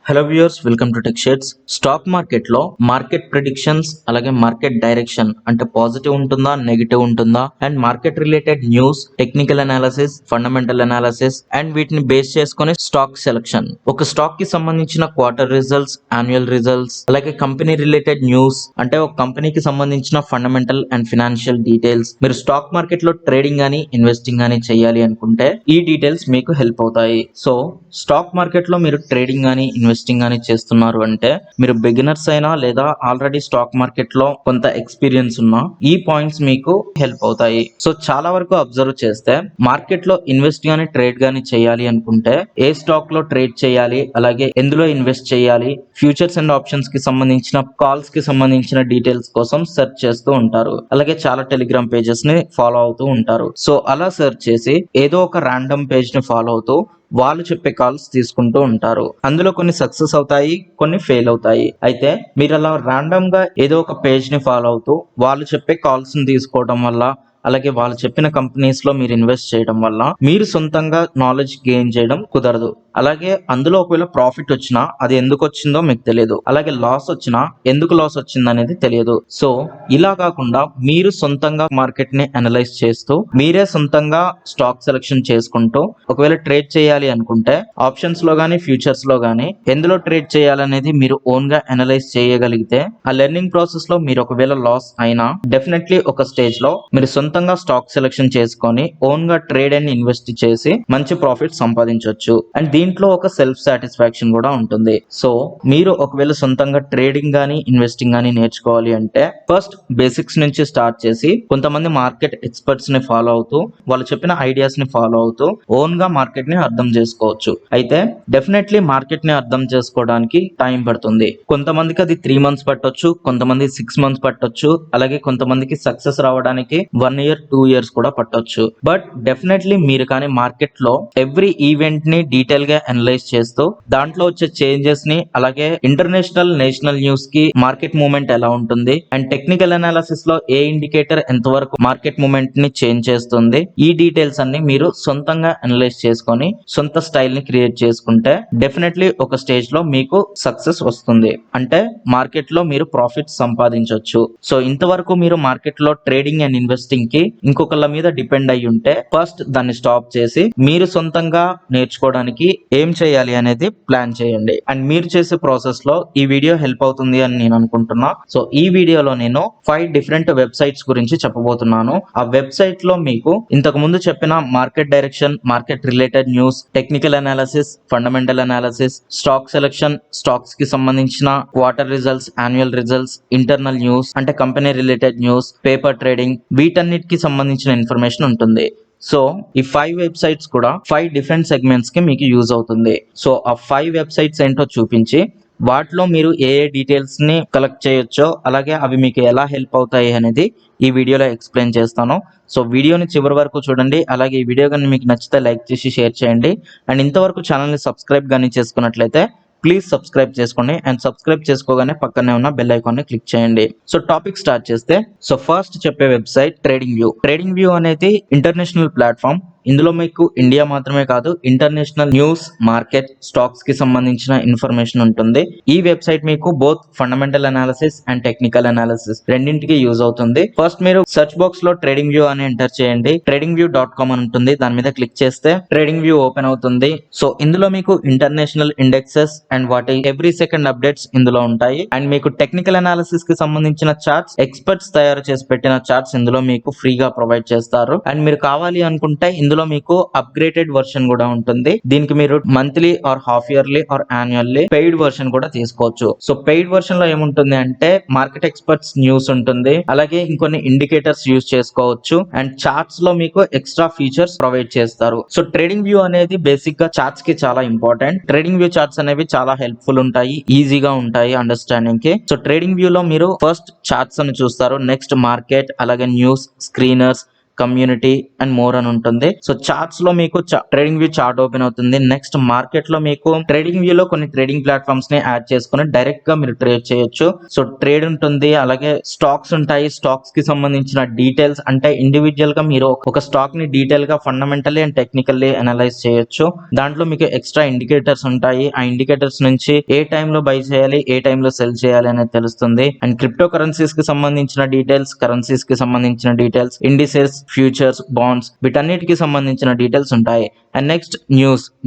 Hello viewers, welcome to tech shades. Stock market లో market predictions అలాగే market direction అంటే positive ఉంటుందా, negative ఉంటుందా, and market related news, technical analysis, fundamental analysis and వీటిని base చేసుకుని stock selection. ఒక stock కి సంబంధించిన క్వార్టర్ రిజల్ట్స్, యాన్యువల్ రిజల్ట్స్, అలాగే కంపెనీ రిలేటెడ్ న్యూస్ అంటే ఒక కంపెనీకి సంబంధించిన ఫండమెంటల్ అండ్ ఫినాన్షియల్ డీటెయిల్స్. మీరు స్టాక్ మార్కెట్ లో ట్రేడింగ్ గానీ ఇన్వెస్టింగ్ గానీ చేయాలి అనుకుంటే ఈ డీటెయిల్స్ మీకు హెల్ప్ అవుతాయి. సో స్టాక్ మార్కెట్ లో మీరు ట్రేడింగ్ గానీ ఇన్వెస్టింగ్ గానీ చేస్తున్నారు అంటే మీరు బిగినర్స్ అయినా లేదా ఆల్రెడీ స్టాక్ మార్కెట్ లో కొంత ఎక్స్పీరియన్స్ ఉన్నా ఈ పాయింట్స్ మీకు హెల్ప్ అవుతాయి. సో చాలా వరకు అబ్జర్వ్ చేస్తే మార్కెట్ లో ఇన్వెస్ట్ గానీ ట్రేడ్ గానీ చేయాలి అనుకుంటే ఏ స్టాక్ లో ట్రేడ్ చేయాలి, అలాగే ఎందులో ఇన్వెస్ట్ చేయాలి, ఫ్యూచర్స్ అండ్ ఆప్షన్స్ కి సంబంధించిన కాల్స్ కి సంబంధించిన డీటెయిల్స్ కోసం సెర్చ్ చేస్తూ ఉంటారు. అలాగే చాలా టెలిగ్రామ్ పేజెస్ ని ఫాలో అవుతూ ఉంటారు. సో అలా సెర్చ్ చేసి ఏదో ఒక ర్యాండమ్ పేజ్ ని ఫాలో అవుతూ వాళ్ళు చెప్పే కాల్స్ తీసుకుంటూ ఉంటారు. అందులో కొన్ని సక్సెస్ అవుతాయి, కొన్ని ఫెయిల్ అవుతాయి. అయితే మీరు అలా ర్యాండమ్ గా ఏదో ఒక పేజ్ ని ఫాలో అవుతూ వాళ్ళు చెప్పే కాల్స్ ని తీసుకోవడం వల్ల, అలాగే వాళ్ళు చెప్పిన కంపెనీస్ లో మీరు ఇన్వెస్ట్ చేయడం వల్ల మీరు సొంతంగా నాలెడ్జ్ గెయిన్ చేయడం కుదరదు. అలాగే అందులో ఒకవేళ ప్రాఫిట్ వచ్చినా అది ఎందుకు వచ్చిందో మీకు తెలియదు, అలాగే లాస్ వచ్చినా ఎందుకు లాస్ వచ్చింది అనేది తెలియదు. సో ఇలా కాకుండా మీరు సొంతంగా మార్కెట్ ని అనలైజ్ చేస్తూ మీరే సొంతంగా స్టాక్ సెలెక్షన్ చేసుకుంటూ ఒకవేళ ట్రేడ్ చేయాలి అనుకుంటే ఆప్షన్స్ లో గానీ ఫ్యూచర్స్ లో గానీ ఎందులో ట్రేడ్ చేయాలనేది మీరు ఓన్ గా అనలైజ్ చేయగలిగితే ఆ లెర్నింగ్ ప్రాసెస్ లో మీరు ఒకవేళ లాస్ అయినా డెఫినెట్లీ ఒక స్టేజ్ లో మీరు సొంతంగా స్టాక్ సెలెక్షన్ చేసుకొని ఓన్ గా ట్రేడ్ అండ్ ఇన్వెస్ట్ చేసి మంచి ప్రాఫిట్ సంపాదించవచ్చు. అండ్ దీంట్లో ఒక సెల్ఫ్ సాటిస్ఫాక్షన్ కూడా ఉంటుంది. సో మీరు ఒకవేళ సొంతంగా ట్రేడింగ్ గానీ ఇన్వెస్టింగ్ గానీ నేర్చుకోవాలి అంటే ఫస్ట్ బేసిక్స్ నుంచి స్టార్ట్ చేసి కొంతమంది మార్కెట్ ఎక్స్పర్ట్స్ ని ఫాలో అవుతూ వాళ్ళు చెప్పిన ఐడియాస్ ని ఫాలో అవుతూ ఓన్ గా మార్కెట్ ని అర్థం చేసుకోవచ్చు. అయితే డెఫినెట్లీ మార్కెట్ ని అర్థం చేసుకోవడానికి టైం పడుతుంది. కొంతమందికి అది 3 months పట్టొచ్చు, కొంతమంది 6 months పట్టొచ్చు, అలాగే కొంతమందికి సక్సెస్ రావడానికి 1 year 2 years కూడా పట్టొచ్చు. బట్ డెఫినెట్లీ మీరు కానీ మార్కెట్ లో ఎవ్రీ ఈవెంట్ ని డీటెయిల్ గా అనలైజ్ చేస్తూ దాంట్లో వచ్చే చేంజెస్ ని, అలాగే ఇంటర్నేషనల్ నేషనల్ న్యూస్ కి మార్కెట్ మూవ్మెంట్ ఎలా ఉంటుంది అండ్ టెక్నికల్ అనాలిసిస్ లో ఏ ఇండికేటర్ ఎంతవరకు మార్కెట్ మూవ్మెంట్ ని చేంజ్ చేస్తుంది, ఈ డీటెయిల్స్ అన్ని మీరు సొంతంగా అనలైజ్ చేసుకొని సొంత స్టైల్ ని క్రియేట్ చేసుకుంటే డెఫినెట్లీ ఒక స్టేజ్ లో మీకు సక్సెస్ వస్తుంది. అంటే మార్కెట్ లో మీరు ప్రాఫిట్ సంపాదించవచ్చు. సో ఇంతవరకు మీరు మార్కెట్ లో ట్రేడింగ్ అండ్ ఇన్వెస్టింగ్ కి ఇంకొకళ్ళ మీద డిపెండ్ అయ్యి ఉంటే ఫస్ట్ దాన్ని స్టాప్ చేసి మీరు సొంతంగా నేర్చుకోవడానికి ఏం చేయాలి అనేది ప్లాన్ చేయండి. అండ్ మీరు చేసే ప్రాసెస్ లో ఈ వీడియో హెల్ప్ అవుతుంది అని నేను అనుకుంటున్నా. సో ఈ వీడియోలో నేను 5 డిఫరెంట్ వెబ్సైట్స్ గురించి చెప్పబోతున్నాను. ఆ వెబ్సైట్ లో మీకు ఇంతకు ముందు చెప్పిన market direction, market related news, technical analysis, fundamental analysis, stock selection, stocks కి సంబంధించిన quarter results, annual results, internal news అంటే company related news, paper trading, వీటన్నిటికి సంబంధించిన ఇన్ఫర్మేషన్ ఉంటుంది. సో ఈ 5 వెబ్సైట్స్ కూడా 5 డిఫరెంట్ సెగ్మెంట్స్ కి మీకు యూజ్ అవుతుంది. సో ఆ 5 వెబ్సైట్స్ ఏంటో చూపించి వాటిలో మీరు ఏ డీటెయిల్స్ ని కలెక్ట్ చేయొచ్చో, అలాగే అవి మీకు ఎలా హెల్ప్ అవుతాయి అనేది ఈ వీడియోలో ఎక్స్ప్లెయిన్ చేస్తాను. సో వీడియోని చివరి వరకు చూడండి. అలాగే ఈ వీడియో కానీ మీకు నచ్చితే లైక్ చేసి షేర్ చేయండి. అండ్ ఇంతవరకు ఛానల్ని సబ్స్క్రైబ్ కానీ చేసుకున్నట్లయితే ప్లీజ్ సబ్స్క్రైబ్ చేసుకోండి. అండ్ సబ్స్క్రైబ్ చేసుకోగానే పక్కనే ఉన్న బెల్ ఐకాన్ ని క్లిక్ చేయండి. సో టాపిక్ స్టార్ట్ చేస్తే, సో ఫస్ట్ చెప్పే website trading view. Trading view అనేది ఇంటర్నేషనల్ ప్లాట్ఫామ్. ఇందులో మీకు ఇండియా మాత్రమే కాదు ఇంటర్నేషనల్ న్యూస్, మార్కెట్, స్టాక్స్ కి సంబంధించిన ఇన్ఫర్మేషన్ ఉంటుంది. ఈ వెబ్సైట్ మీకు both fundamental analysis and technical analysis రెండింటికి యూజ్ అవుతుంది. ఫస్ట్ మీరు సెర్చ్ బాక్స్ లో ట్రేడింగ్ వ్యూ అని ఎంటర్ చేయండి. tradingview.com అని ఉంటుంది. దాని మీద క్లిక్ చేస్తే ట్రేడింగ్ వ్యూ ఓపెన్ అవుతుంది. సో ఇందులో మీకు ఇంటర్నేషనల్ ఇండెక్సెస్ అండ్ వాటి ఎవ్రీ సెకండ్ అప్డేట్స్ ఇందులో ఉంటాయి. అండ్ మీకు టెక్నికల్ అనాలిసిస్ కి సంబంధించిన చార్ట్స్, ఎక్స్పర్ట్స్ తయారు చేసి పెట్టిన చార్ట్స్ ఇందులో మీకు ఫ్రీగా ప్రొవైడ్ చేస్తారు. అండ్ మీరు కావాలి అనుకుంటే ఇందులో మీకు అప్గ్రేడెడ్ వర్షన్ కూడా ఉంటుంది. దీనికి మీరు monthly or half yearly or annually paid version కూడా తీసుకోవచ్చు. సో పెయిడ్ వర్షన్ లో ఏముంటుంది అంటే మార్కెట్ ఎక్స్పర్ట్స్ న్యూస్ ఉంటుంది, అలాగే ఇంకొన్ని ఇండికేటర్స్ యూజ్ చేసుకోవచ్చు. అండ్ చార్ట్స్ లో మీకు ఎక్స్ట్రా ఫీచర్స్ ప్రొవైడ్ చేస్తారు. సో ట్రేడింగ్ వ్యూ అనేది బేసిక్ గా చార్ట్స్ కి చాలా ఇంపార్టెంట్. ట్రేడింగ్ వ్యూ చార్ట్స్ అనేవి చాలా హెల్ప్ఫుల్ ఉంటాయి, ఈజీగా ఉంటాయి అండర్స్టాండింగ్ కి. సో ట్రేడింగ్ వ్యూ లో మీరు ఫస్ట్ చార్ట్స్ అని చూస్తారు, నెక్స్ట్ మార్కెట్, అలాగే news, screeners, community and more అని ఉంటుంది. సో చార్ట్స్ లో మీకు ట్రేడింగ్ వ్యూ చార్ట్ ఓపెన్ అవుతుంది. నెక్స్ట్ మార్కెట్ లో మీకు ట్రేడింగ్ వ్యూ లో కొన్ని ట్రేడింగ్ ప్లాట్ఫామ్స్ ని యాడ్ చేసుకుని డైరెక్ట్ గా మీరు ట్రేడ్ చేయొచ్చు. సో ట్రేడ్ ఉంటుంది, అలాగే స్టాక్స్ ఉంటాయి. స్టాక్స్ కి సంబంధించిన డీటెయిల్స్ అంటే ఇండివిజువల్ గా మీరు ఒక స్టాక్ ని డీటెయిల్ గా ఫండమెంటల్లీ అండ్ టెక్నికల్లీ అనలైజ్ చేయొచ్చు. దాంట్లో మీకు ఎక్స్ట్రా ఇండికేటర్స్ ఉంటాయి. ఆ ఇండికేటర్స్ నుంచి ఏ టైంలో బై చేయాలి, ఏ టైంలో సెల్ చేయాలి అనేది తెలుస్తుంది. అండ్ క్రిప్టో కరెన్సీస్ కి సంబంధించిన డీటెయిల్స్, కరెన్సీస్ కి సంబంధించిన డీటెయిల్స్, ఇండిసెస్, ఫ్యూచర్స్, బాండ్స్ వీటన్నిటికి సంబంధించిన డీటెయిల్స్ ఉంటాయి. అండ్ నెక్స్ట్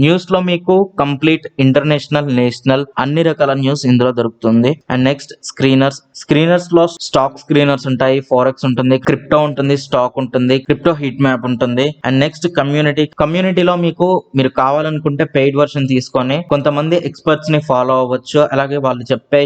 న్యూస్ లో మీకు కంప్లీట్ ఇంటర్నేషనల్, నేషనల్ అన్ని రకాల న్యూస్ ఇందులో దొరుకుతుంది. అండ్ నెక్స్ట్ స్క్రీనర్స్ లో స్టాక్ స్క్రీనర్స్ ఉంటాయి, ఫారెక్స్ ఉంటుంది, క్రిప్టో ఉంటుంది, స్టాక్ ఉంటుంది, క్రిప్టో హీట్ మ్యాప్ ఉంటుంది. అండ్ నెక్స్ట్ కమ్యూనిటీలో మీకు మీరు కావాలనుకుంటే పెయిడ్ వర్షన్ తీసుకొని కొంతమంది ఎక్స్పర్ట్స్ ని ఫాలో అవ్వచ్చు. అలాగే వాళ్ళు చెప్పే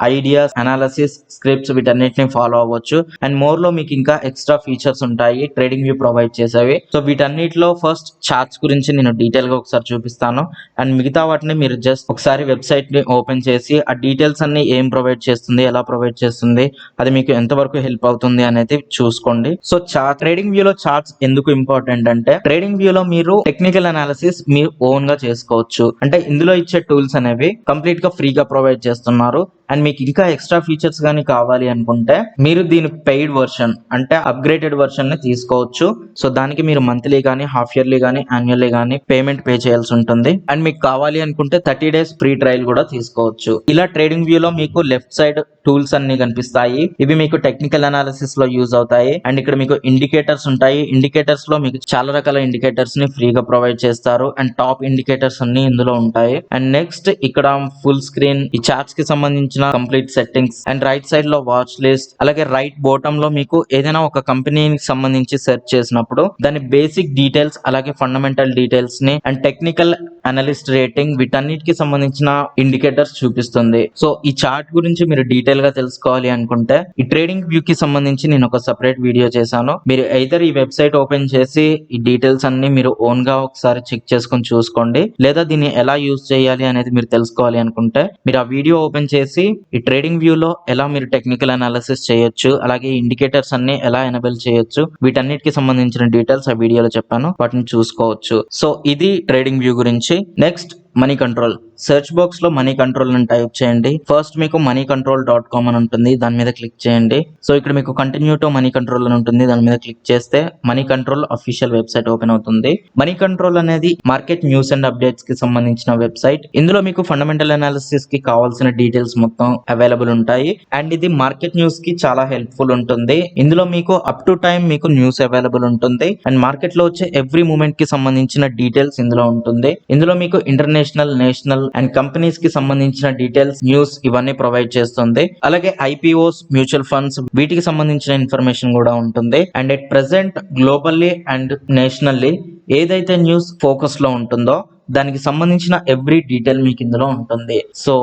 ఐడియాస్, అనాలిసిస్, స్క్రిప్ట్స్ వీటన్నిటిని ఫాలో అవ్వచ్చు. అండ్ మోర్ లో మీకు ఇంకా ఎక్స్ట్రా ఫీచర్స్ ఉంటాయి ట్రేడింగ్ వ్యూ ప్రొవైడ్ చేసేవి. సో వీటన్నిటిలో ఫస్ట్ చార్ట్స్ గురించి నేను డీటెయిల్ గా ఒకసారి చూపిస్తాను. అండ్ మిగతా వాటిని మీరు జస్ట్ ఒకసారి వెబ్సైట్ ని ఓపెన్ చేసి ఆ డీటెయిల్స్ అన్ని ఏం ప్రొవైడ్ చేస్తుంది, ఎలా ప్రొవైడ్ చేస్తుంది, అది మీకు ఎంతవరకు హెల్ప్ అవుతుంది అనేది చూసుకోండి. సో ట్రేడింగ్ వ్యూ లో చార్ట్స్ ఎందుకు ఇంపార్టెంట్ అంటే ట్రేడింగ్ వ్యూ లో మీరు టెక్నికల్ అనాలిసిస్ మీరు ఓన్ గా చేసుకోవచ్చు. అంటే ఇందులో ఇచ్చే టూల్స్ అనేవి కంప్లీట్ గా ఫ్రీగా ప్రొవైడ్ చేస్తున్నారు. అండ్ మీకు ఇంకా ఎక్స్ట్రా ఫీచర్స్ కానీ కావాలి అనుకుంటే మీరు దీని పెయిడ్ వర్షన్ అంటే అప్గ్రేడెడ్ వర్షన్ ని తీసుకోవచ్చు. సో దానికి మీరు మంత్లీ కానీ, హాఫ్ ఇయర్లీ కానీ, యాన్యువల్లీ కానీ పేమెంట్ పే చేయాల్సి ఉంటుంది. అండ్ మీకు కావాలి అనుకుంటే 30 days ఫ్రీ ట్రయల్ కూడా తీసుకోవచ్చు. ఇలా ట్రేడింగ్ వ్యూ లో మీకు లెఫ్ట్ సైడ్ టూల్స్ అన్ని కనిపిస్తాయి. ఇవి మీకు టెక్నికల్ అనాలిసిస్ లో యూజ్ అవుతాయి. అండ్ ఇక్కడ మీకు ఇండికేటర్స్ ఉంటాయి. ఇండికేటర్స్ లో మీకు చాలా రకాల ఇండికేటర్స్ ని ఫ్రీగా ప్రొవైడ్ చేస్తారు. అండ్ టాప్ ఇండికేటర్స్ అన్ని ఇందులో ఉంటాయి. అండ్ నెక్స్ట్ ఇక్కడ ఫుల్ స్క్రీన్ ఈ చార్ట్స్ కి సంబంధించిన complete settings and right side లో వాచ్ లిస్ట్, అలాగే రైట్ బాటమ్ లో మీకు ఏదైనా ఒక కంపెనీకి సంబంధించి సెర్చ్ చేసినప్పుడు దాని బేసిక్ డీటెయిల్స్, అలాగే ఫండమెంటల్ డీటెయిల్స్ ని అండ్ టెక్నికల్ అనలిస్ట్ రేటింగ్ వీటన్నిటికి సంబంధించిన ఇండికేటర్స్ చూపిస్తుంది. సో ఈ చార్ట్ గురించి మీరు డీటెయిల్ గా తెలుసుకోవాలి అనుకుంటే ఈ ట్రేడింగ్ వ్యూ కి సంబంధించి నేను ఒక సెపరేట్ వీడియో చేశాను. మీరు ఐదర్ ఈ వెబ్సైట్ ఓపెన్ చేసి ఈ డీటెయిల్స్ అన్ని మీరు ఓన్ గా ఒకసారి చెక్ చేసుకొని చూసుకోండి, లేదా దీన్ని ఎలా యూజ్ చేయాలి అనేది మీరు తెలుసుకోవాలి అనుకుంటే మీరు ఆ వీడియో ఓపెన్ చేసి ఈ ట్రేడింగ్ వ్యూ లో ఎలా మీరు టెక్నికల్ అనాలిసిస్ చేయొచ్చు, అలాగే ఇండికేటర్స్ అన్ని ఎలా ఎనేబుల్ చేయొచ్చు వీటన్నిటికి సంబంధించిన డీటెయిల్స్ ఆ వీడియోలో చెప్పాను, వాటిని చూసుకోవచ్చు. సో ఇది ట్రేడింగ్ వ్యూ గురించి. Next money control. Search box లో మనీ కంట్రోల్ అని టైప్ చేయండి. ఫస్ట్ మీకు moneycontrol.com అని ఉంటుంది, దాని మీద క్లిక్ చేయండి. సో ఇక్కడ మీకు కంటిన్యూ టు మనీ కంట్రోల్ అని ఉంటుంది, దాని మీద క్లిక్ చేస్తే money control official website open అవుతుంది. మనీ కంట్రోల్ అనేది మార్కెట్ న్యూస్ అండ్ అప్డేట్స్ కి సంబంధించిన వెబ్సైట్. ఇందులో మీకు ఫండమెంటల్ అనాలిసిస్ కి కావాల్సిన డీటెయిల్స్ మొత్తం అవైలబుల్ ఉంటాయి. అండ్ ఇది మార్కెట్ న్యూస్ కి చాలా హెల్ప్ఫుల్ ఉంటుంది. ఇందులో మీకు అప్ టు టైం మీకు న్యూస్ అవైలబుల్ ఉంటుంది. అండ్ మార్కెట్ లో వచ్చే ఎవ్రీ మూమెంట్ కి సంబంధించిన డీటెయిల్స్ ఇందులో ఉంటుంది. ఇందులో మీకు ఇంటర్నేషనల్, నేషనల్ అండ్ కంపెనీస్ కి సంబంధించిన డీటెయిల్స్, న్యూస్ ఇవన్నీ ప్రొవైడ్ చేస్తుంది. అలాగే ఐపీఓస్, మ్యూచువల్ ఫండ్స్ వీటికి సంబంధించిన ఇన్ఫర్మేషన్ కూడా ఉంటుంది. And at present globally and nationally ఏదైతే న్యూస్ ఫోకస్ లో ఉంటుందో దానికి సంబంధించిన ఎవ్రీ డీటెయిల్ మీకు ఇందులో ఉంటుంది. సో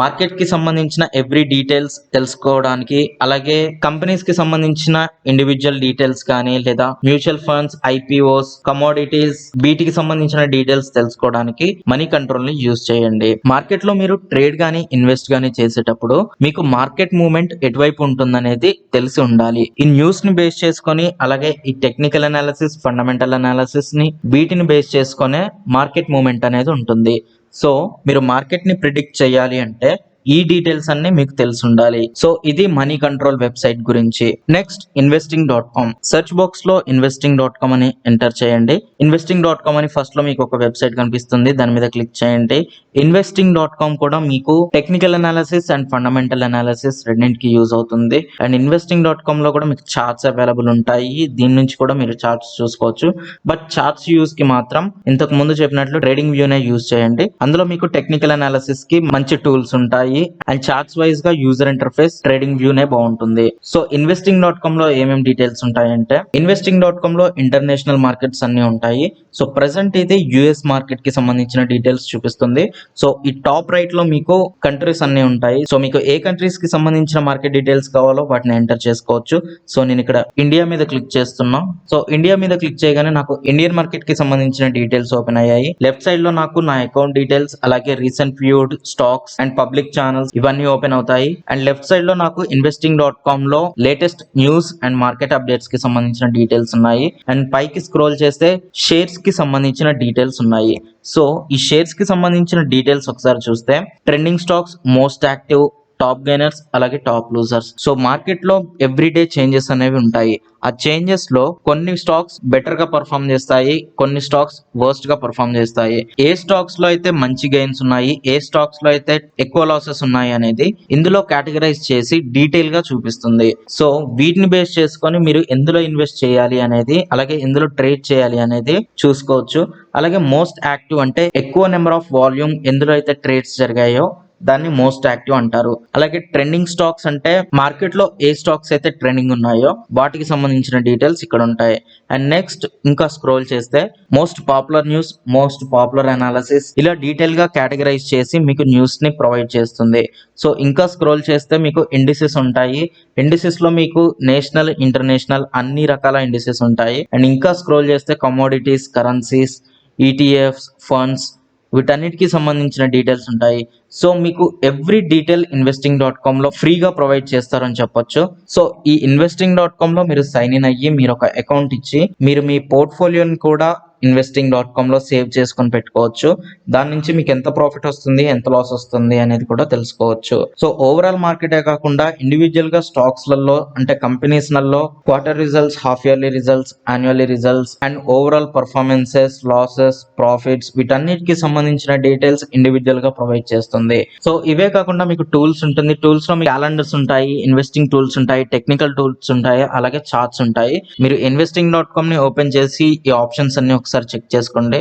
మార్కెట్ కి సంబంధించిన ఎవ్రీ డీటెయిల్స్ తెలుసుకోవడానికి, అలాగే కంపెనీస్ కి సంబంధించిన ఇండివిజువల్ డీటెయిల్స్ కానీ, లేదా మ్యూచువల్ ఫండ్స్, ఐపీఓస్, కమోడిటీస్ వీటికి సంబంధించిన డీటెయిల్స్ తెలుసుకోవడానికి మనీ కంట్రోల్ ని యూజ్ చేయండి. మార్కెట్ లో మీరు ట్రేడ్ గానీ, ఇన్వెస్ట్ గానీ చేసేటప్పుడు మీకు మార్కెట్ మూవ్మెంట్ ఎటువైపు ఉంటుందనేది తెలిసి ఉండాలి. ఈ న్యూస్ ని బేస్ చేసుకొని, అలాగే ఈ టెక్నికల్ అనాలిసిస్, ఫండమెంటల్ అనాలిసిస్ ని వీటిని బేస్ చేసుకునే మార్కెట్ మూవ్మెంట్ అనేది ఉంటుంది. సో మీరు మార్కెట్ ని ప్రిడిక్ట్ చేయాలి అంటే ఈ డీటెయిల్స్ అన్ని మీకు తెలిసి ఉండాలి. సో ఇది మనీ కంట్రోల్ వెబ్సైట్ గురించి. Next investing.com. సెర్చ్ బాక్స్ లో investing.com అని ఎంటర్ చేయండి. investing.com అని ఫస్ట్ లో మీకు ఒక వెబ్సైట్ కనిపిస్తుంది, దాని మీద క్లిక్ చేయండి. investing.com కూడా మీకు technical analysis and fundamental analysis రెండింటికి యూజ్ అవుతుంది. అండ్ investing.com లో కూడా మీకు చార్ట్స్ అవైలబుల్ ఉంటాయి. దీని నుంచి కూడా మీరు చార్ట్స్ చూసుకోవచ్చు. బట్ చార్ట్స్ యూజ్ కి మాత్రం ఇంతకు ముందు చెప్పినట్లు ట్రేడింగ్ వ్యూనే యూజ్ చేయండి. అందులో మీకు టెక్నికల్ అనాలిసిస్ కి మంచి టూల్స్ ఉంటాయి. అండ్ చార్ట్స్ వైజ్ గా యూజర్ ఇంటర్ఫేస్ ట్రేడింగ్ వ్యూనే బాగుంటుంది. సో investing.com లో ఏమేమి డీటెయిల్స్ ఉంటాయంటే investing.com లో ఇంటర్నేషనల్ మార్కెట్స్ అన్ని ఉంటాయి. సో ప్రెసెంట్ అయితే యుఎస్ మార్కెట్ కి సంబంధించిన డీటెయిల్స్ చూపిస్తుంది. సో ఈ టాప్ రైట్ లో మీకు కంట్రీస్ అన్ని ఉంటాయి. సో మీకు ఏ కంట్రీస్ కి సంబంధించిన మార్కెట్ డీటెయిల్స్ కావాలో వాటిని ఎంటర్ చేసుకోవచ్చు. సో నేను ఇక్కడ ఇండియా మీద క్లిక్ చేస్తున్నా. సో ఇండియా మీద క్లిక్ చేయగానే నాకు ఇండియన్ మార్కెట్ కి సంబంధించిన డీటెయిల్స్ ఓపెన్ అయ్యాయి. లెఫ్ట్ సైడ్ లో నాకు నా అకౌంట్ డీటెయిల్స్, అలాగే recent viewed stocks and public channel channels ఇవన్నీ ఓపెన్ అవుతాయి. అండ్ లెఫ్ట్ సైడ్ లో నాకు investing.com లో latest news and market updates కి సంబంధించిన డీటెయిల్స్ ఉన్నాయి. అండ్ పైకి స్క్రోల్ చేస్తే షేర్స్ కి సంబంధించిన డీటెయిల్స్ ఉన్నాయి. సో ఈ షేర్స్ కి సంబంధించిన డీటెయిల్స్ ఒకసారి చూస్తే trending stocks, most active, top gainers, అలాగే టాప్ లూజర్స్. సో మార్కెట్ లో ఎవ్రీడే చేంజెస్ అనేవి ఉంటాయి. ఆ చేంజెస్ లో కొన్ని స్టాక్స్ బెటర్ గా పర్ఫామ్ చేస్తాయి, కొన్ని స్టాక్స్ వర్స్ట్ గా పర్ఫామ్ చేస్తాయి. ఏ స్టాక్స్ లో అయితే మంచి గెయిన్స్ ఉన్నాయి, ఏ స్టాక్స్ లో అయితే ఎక్కువ లాసెస్ ఉన్నాయి అనేది ఇందులో కేటగరైజ్ చేసి డీటెయిల్ గా చూపిస్తుంది. సో వీటిని బేస్ చేసుకొని మీరు ఎందులో ఇన్వెస్ట్ చేయాలి అనేది, అలాగే ఎందులో ట్రేడ్ చేయాలి అనేది చూసుకోవచ్చు. అలాగే మోస్ట్ యాక్టివ్ అంటే ఎక్కువ నెంబర్ ఆఫ్ వాల్యూమ్ ఎందులో అయితే ట్రేడ్స్ జరిగాయో దాన్ని మోస్ట్ యాక్టివ్ అంటారు. అలాగే ట్రెండింగ్ స్టాక్స్ అంటే మార్కెట్ లో ఏ స్టాక్స్ అయితే ట్రెండింగ్ ఉన్నాయో వాటికి సంబంధించిన డీటెయిల్స్ ఇక్కడ ఉంటాయి. అండ్ నెక్స్ట్ ఇంకా స్క్రోల్ చేస్తే most popular news, most popular analysis, ఇలా డీటెయిల్ గా కేటగరైజ్ చేసి మీకు న్యూస్ ని ప్రొవైడ్ చేస్తుంది. సో ఇంకా స్క్రోల్ చేస్తే మీకు ఇండిసెస్ ఉంటాయి. ఇండిసెస్ లో మీకు నేషనల్, ఇంటర్నేషనల్ అన్ని రకాల ఇండిసెస్ ఉంటాయి. అండ్ ఇంకా స్క్రోల్ చేస్తే కమోడిటీస్, కరెన్సీస్, ఈటీఎఫ్స్, ఫండ్స్, వీటన్నిటికి సంబంధించిన డీటెయిల్స్ ఉంటాయి. సో మీకు ఎవ్రీ డీటెయిల్ investing.com లో ఫ్రీగా ప్రొవైడ్ చేస్తారని చెప్పొచ్చు. సో ఈ investing.com లో మీరు సైన్ ఇన్ అయ్యి మీరు ఒక అకౌంట్ ఇచ్చి మీరు మీ పోర్ట్ఫోలియోని కూడా investing.com లో సేవ్ చేసుకొని పెట్టుకోవచ్చు. దాని నుంచి మీకు ఎంత ప్రాఫిట్ వస్తుంది, ఎంత లాస్ వస్తుంది అనేది కూడా తెలుసుకోవచ్చు. సో ఓవరాల్ మార్కెటే కాకుండా ఇండివిజువల్ గా స్టాక్స్ లలో అంటే కంపెనీస్ లలో quarter results, half yearly results, annually results and overall performances, losses, profits వీటన్నిటికి సంబంధించిన డీటెయిల్స్ ఇండివిజువల్ గా ప్రొవైడ్ చేస్తుంది. సో ఇవే కాకుండా మీకు టూల్స్ ఉంటుంది. టూల్స్ లో మీకు క్యాలెండర్స్ ఉంటాయి, ఇన్వెస్టింగ్ టూల్స్ ఉంటాయి, టెక్నికల్ టూల్స్ ఉంటాయి, అలాగే చార్ట్స్ ఉంటాయి. మీరు investing.com ని ఓపెన్ చేసి ఈ ఆప్షన్స్ అన్ని ఒకసారి చెక్ చేసుకోండి.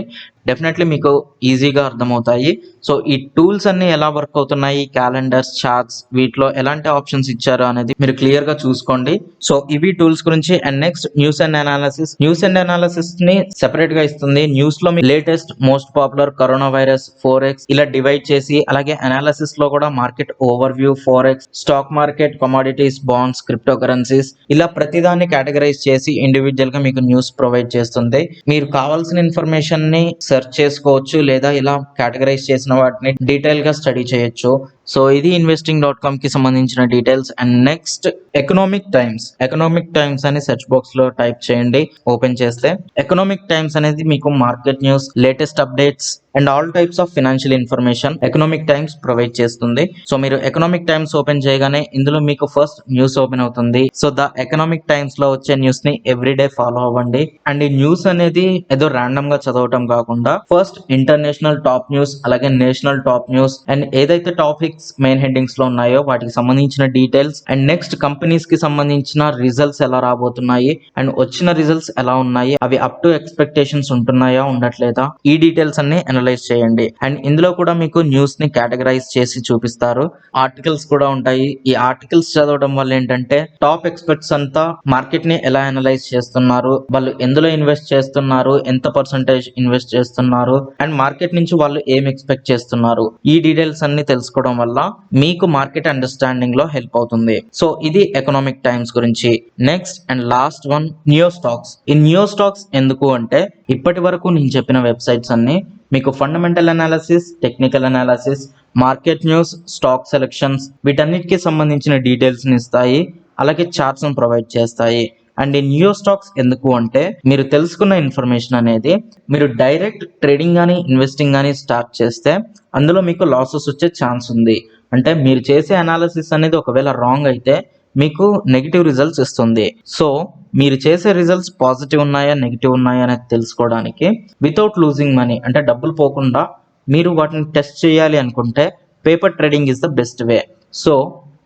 డెఫినెట్లీ మీకు ఈజీగా అర్థమవుతాయి. సో ఈ టూల్స్ అన్ని ఎలా వర్క్ అవుతున్నాయి, క్యాలెండర్స్, చార్ట్స్ వీటిలో ఎలాంటి ఆప్షన్స్ ఇచ్చారు అనేది మీరు క్లియర్ గా చూసుకోండి. సో ఇవి టూల్స్ గురించి. And next news and analysis. News and analysis ని సెపరేట్ గా ఇస్తుంది. న్యూస్ లో latest, most popular, corona virus, forex ఇలా డివైడ్ చేసి, అలాగే అనాలిసిస్ లో కూడా market over view, forex, stock market, commodities, bonds, crypto currencies ఇలా ప్రతిదాన్ని కేటగరైజ్ చేసి ఇండివిజువల్ గా మీకు న్యూస్ ప్రొవైడ్ చేస్తుంది. మీరు కావాల్సిన ఇన్ఫర్మేషన్ ని సెర్చ్ చేసుకోవచ్చు, లేదా ఇలా కేటగరైజ్ చేసిన వాటిని డీటెయిల్ గా స్టడీ చేయొచ్చు. సో ఇది investing.com కి సంబంధించిన details. And next economic times. Economic times అని సెర్చ్ బాక్స్ లో టైప్ చేయండి. ఓపెన్ చేస్తే ఎకనామిక్ టైమ్స్ అనేది మీకు market news, latest updates and all types of financial information economic times provide చేస్తుంది. సో మీరు ఎకనామిక్ టైమ్స్ ఓపెన్ చేయగానే ఇందులో మీకు ఫస్ట్ న్యూస్ ఓపెన్ అవుతుంది. సో ద ఎకనామిక్ టైమ్స్ లో వచ్చే న్యూస్ ని ఎవ్రీడే ఫాలో అవ్వండి. అండ్ ఈ న్యూస్ అనేది ఏదో ర్యాండమ్ గా చదవటం కాకుండా ఫస్ట్ ఇంటర్నేషనల్ టాప్ న్యూస్, అలాగే నేషనల్ టాప్ న్యూస్ అండ్ ఏదైతే టాపిక్స్ మెయిన్ హెడ్డింగ్స్ లో ఉన్నాయో వాటికి సంబంధించిన డీటెయిల్స్ అండ్ నెక్స్ట్ కంపెనీస్ కి సంబంధించిన రిజల్ట్స్ ఎలా రాబోతున్నాయి అండ్ వచ్చిన రిజల్ట్స్ ఎలా ఉన్నాయి, అవి అప్ టు ఎక్స్పెక్టేషన్స్ ఉంటున్నాయా, ఉండట్లేదా, ఈ డీటెయిల్స్ అన్ని అనలైజ్ చేయండి. అండ్ ఇందులో కూడా మీకు న్యూస్ ని కేటగరైజ్ చేసి చూపిస్తారు. ఆర్టికల్స్ కూడా ఉంటాయి. ఈ ఆర్టికల్స్ చదవడం వల్ల ఏంటంటే టాప్ ఎక్స్పర్ట్స్ అంతా మార్కెట్ ని ఎలా అనలైజ్ చేస్తున్నారు, వాళ్ళు ఎందులో ఇన్వెస్ట్ చేస్తున్నారు, ఎంత పర్సంటేజ్ ఇన్వెస్ట్ చేస్తున్నారు అండ్ మార్కెట్ నుంచి వాళ్ళు ఏం ఎక్స్పెక్ట్ చేస్తున్నారు, ఈ డీటెయిల్స్ అన్ని తెలుసుకోవడం వల్ల మీకు మార్కెట్ అండర్స్టాండింగ్ లో హెల్ప్ అవుతుంది. సో ఇది ఎకనామిక్ టైమ్స్ గురించి. Next and last one neo stocks. ఈ నియో స్టాక్స్ ఎందుకు అంటే ఇప్పటి వరకు నేను చెప్పిన వెబ్సైట్స్ అన్ని మీకు fundamental analysis, technical analysis, market news, stock selections వీటన్నిటికి సంబంధించిన డీటెయిల్స్ ని ఇస్తాయి, అలాగే చార్ట్స్ ప్రొవైడ్ చేస్తాయి. అండ్ ఈ న్యూ స్టాక్స్ ఎందుకు అంటే మీరు తెలుసుకున్న ఇన్ఫర్మేషన్ అనేది మీరు డైరెక్ట్ ట్రేడింగ్ కానీ ఇన్వెస్టింగ్ కానీ స్టార్ట్ చేస్తే అందులో మీకు లాసెస్ వచ్చే ఛాన్స్ ఉంది. అంటే మీరు చేసే అనాలిసిస్ అనేది ఒకవేళ రాంగ్ అయితే మీకు నెగిటివ్ రిజల్ట్స్ ఇస్తుంది. సో మీరు చేసే రిజల్ట్స్ పాజిటివ్ ఉన్నాయా, నెగిటివ్ ఉన్నాయా అనేది తెలుసుకోవడానికి వితౌట్ లూజింగ్ మనీ అంటే డబ్బులు పోకుండా మీరు వాటిని టెస్ట్ చేయాలి అనుకుంటే paper trading is the best way. So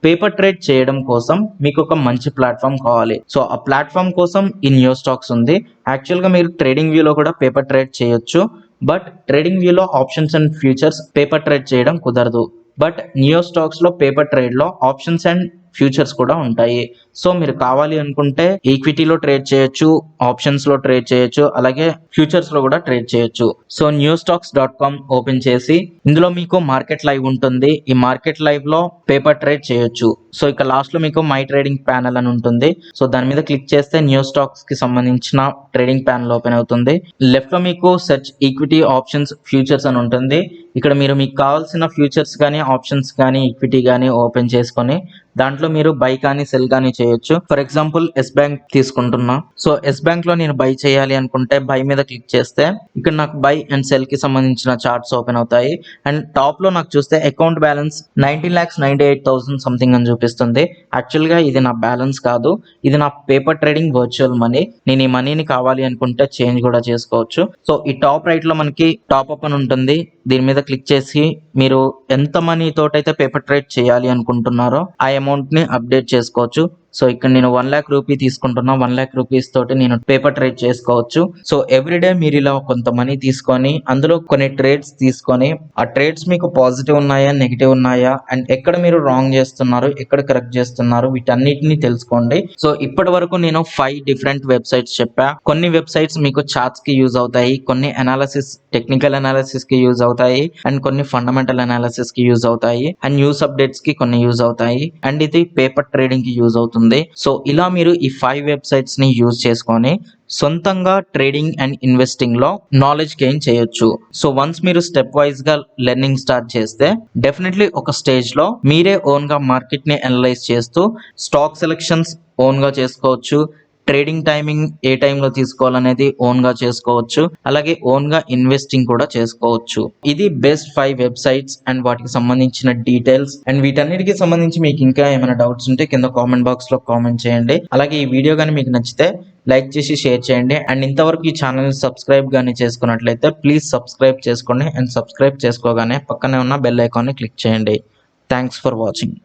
paper trade చేయడం కోసం మీకు ఒక మంచి ప్లాట్ఫామ్ కావాలి. సో ఆ ప్లాట్ఫామ్ కోసం ఈ న్యూ స్టాక్స్ ఉంది. యాక్చువల్ గా మీరు ట్రేడింగ్ వ్యూలో కూడా పేపర్ ట్రేడ్ చేయొచ్చు, బట్ ట్రేడింగ్ వ్యూలో options and futures paper trade చేయడం కుదరదు. బట్ న్యూ స్టాక్స్ లో పేపర్ ట్రేడ్ లో ఆప్షన్స్ అండ్ ఫ్యూచర్స్ కూడా ఉంటాయి. సో మీరు కావాలి అనుకుంటే ఈక్విటీలో ట్రేడ్ చేయొచ్చు, ఆప్షన్స్ లో ట్రేడ్ చేయొచ్చు, అలాగే ఫ్యూచర్స్ లో కూడా ట్రేడ్ చేయొచ్చు. సో newstocks.com ఓపెన్ చేసి ఇందులో మీకు మార్కెట్ లైవ్ ఉంటుంది. ఈ మార్కెట్ లైవ్ లో పేపర్ ట్రేడ్ చేయొచ్చు. సో ఇక లాస్ట్ లో మీకు మై ట్రేడింగ్ ప్యానల్ అని ఉంటుంది. సో దాని మీద క్లిక్ చేస్తే న్యూ స్టాక్స్ కి సంబంధించిన ట్రేడింగ్ ప్యానల్ ఓపెన్ అవుతుంది. లెఫ్ట్ లో మీకు సెర్చ్ ఈక్విటీ, ఆప్షన్స్, ఫ్యూచర్స్ అని ఉంటుంది. ఇక్కడ మీరు మీకు కావాల్సిన ఫ్యూచర్స్ కానీ ఆప్షన్స్ కానీ ఈక్విటీ కానీ ఓపెన్ చేసుకొని దాంట్లో మీరు బై కానీ సెల్ కానీ చేయొచ్చు. ఫర్ ఎగ్జాంపుల్ ఎస్ బ్యాంక్ తీసుకుంటున్నా. సో ఎస్ బ్యాంక్ లో నేను బై చేయాలి అనుకుంటే బై మీద క్లిక్ చేస్తే ఇక్కడ నాకు బై అండ్ సెల్ కి సంబంధించిన చార్ట్స్ ఓపెన్ అవుతాయి. అండ్ టాప్ లో నాకు చూస్తే అకౌంట్ బ్యాలెన్స్ 19,98,000 సంథింగ్ అని చూపిస్తుంది. యాక్చువల్ గా ఇది నా బ్యాలెన్స్ కాదు, ఇది నా పేపర్ ట్రేడింగ్ వర్చువల్ మనీ. నేను ఈ మనీని కావాలి అనుకుంటే చేంజ్ కూడా చేసుకోవచ్చు. సో ఈ టాప్ రైట్ లో మనకి టాప్ అప్ అని ఉంటుంది. దీని మీద క్లిక్ చేసి మీరు ఎంత మనీ తోటైతే పేపర్ ట్రేడ్ చేయాలి అనుకుంటున్నారో ఆ అమౌంట్ ని అప్డేట్ చేసుకోవచ్చు. సో ఇక్కడ నేను 1 lakh రూపీ తీసుకుంటున్నా. 1 lakh రూపీస్ తోటి నేను పేపర్ ట్రేడ్ చేసుకోవచ్చు. సో ఎవ్రీడే మీరు ఇలా కొంత మనీ తీసుకొని అందులో కొన్ని ట్రేడ్స్ తీసుకొని ఆ ట్రేడ్స్ మీకు పాజిటివ్ ఉన్నాయా నెగిటివ్ ఉన్నాయా అండ్ ఎక్కడ మీరు రాంగ్ చేస్తున్నారు ఎక్కడ కరెక్ట్ చేస్తున్నారు వీటన్నిటిని తెలుసుకోండి. సో ఇప్పటి వరకు నేను 5 డిఫరెంట్ వెబ్సైట్స్ చెప్పా. కొన్ని వెబ్సైట్స్ మీకు చార్ట్స్ కి యూజ్ అవుతాయి, కొన్ని అనాలిసిస్ టెక్నికల్ అనాలిసిస్ కి యూజ్ అవుతాయి అండ్ కొన్ని ఫండమెంటల్ అనాలిసిస్ కి యూజ్ అవుతాయి అండ్ న్యూస్ అప్డేట్స్ కి కొన్ని యూజ్ అవుతాయి అండ్ ఇది పేపర్ ట్రేడింగ్ కి యూజ్ అవుతుంది. సో ఇలా మీరు ఈ 5 వెబ్సైట్స్ ని యూజ్ చేసుకొని సొంతంగా ట్రేడింగ్ అండ్ ఇన్వెస్టింగ్ లో నాలెడ్జ్ గెయిన్ చేయొచ్చు. సో వన్స్ మీరు స్టెప్ వైజ్ గా లెర్నింగ్ స్టార్ట్ చేస్తే డెఫినెట్లీ ఒక స్టేజ్ లో మీరే ఓన్ గా మార్కెట్ ని అనలైజ్ చేస్తూ స్టాక్ సెలెక్షన్స్ ఓన్ గా చేసుకోవచ్చు. ట్రేడింగ్ టైమింగ్ ఏ టైంలో తీసుకోవాలనేది ఓన్ గా చేసుకోవచ్చు. అలాగే ఓన్ గా ఇన్వెస్టింగ్ కూడా చేసుకోవచ్చు. ఇది బెస్ట్ 5 వెబ్సైట్స్ అండ్ వాటికి సంబంధించిన డీటెయిల్స్. అండ్ వీటన్నిటికి సంబంధించి మీకు ఇంకా ఏమైనా డౌట్స్ ఉంటే కింద కామెంట్ బాక్స్ లో కామెంట్ చేయండి. అలాగే ఈ వీడియో కానీ మీకు నచ్చితే లైక్ చేసి షేర్ చేయండి. అండ్ ఇంతవరకు ఈ ఛానల్ సబ్స్క్రైబ్ కానీ చేసుకున్నట్లయితే ప్లీజ్ సబ్స్క్రైబ్ చేసుకోండి. అండ్ సబ్స్క్రైబ్ చేసుకోగానే పక్కనే ఉన్న బెల్ ఐకాన్ ని క్లిక్ చేయండి. Thanks for watching.